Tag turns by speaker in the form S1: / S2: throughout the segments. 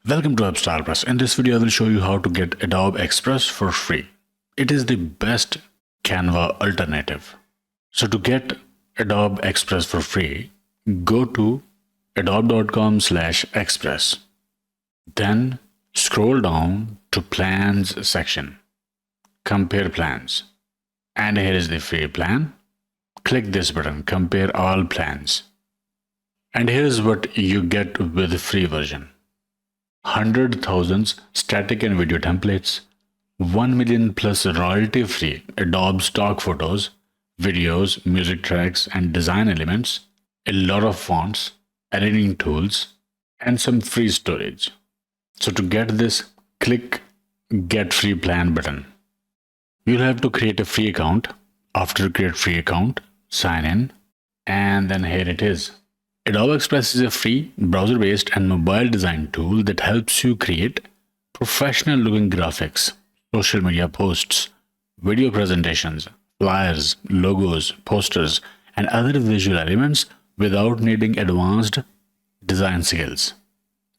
S1: Welcome to Press. In this video, I will show you how to get Adobe Express for free. It is the best Canva alternative. So to get Adobe Express for free, go to adobe.com/express. Then scroll down to Plans section. Compare plans. And here is the free plan. Click this button, Compare all plans. And here's what you get with the free version. 100,000 static and video templates, 1 million plus royalty-free Adobe stock photos, videos, music tracks, and design elements, a lot of fonts, editing tools, and some free storage. So to get this, click Get Free Plan button. You'll have to create a free account. After you create free account, sign in, and then here it is. Adobe Express is a free, browser-based and mobile design tool that helps you create professional-looking graphics, social media posts, video presentations, flyers, logos, posters, and other visual elements without needing advanced design skills.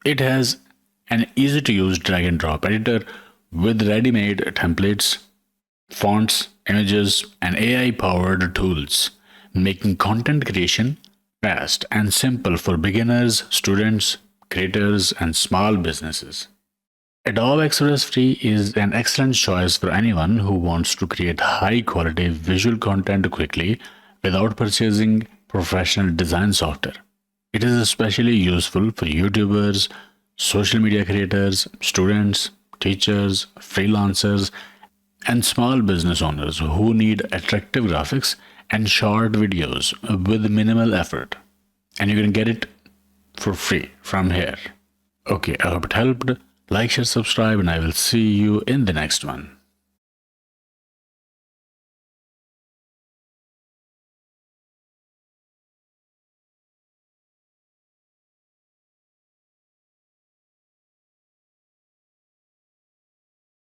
S1: It has an easy-to-use drag-and-drop editor with ready-made templates, fonts, images, and AI-powered tools, making content creation fast and simple for beginners, students, creators, and small businesses. Adobe Express Free is an excellent choice for anyone who wants to create high-quality visual content quickly without purchasing professional design software. It is especially useful for YouTubers, social media creators, students, teachers, freelancers, and small business owners who need attractive graphics and short videos with minimal effort. And you can get it for free from here. Okay, I hope it helped. Like, share, subscribe, and I will see you in the next one.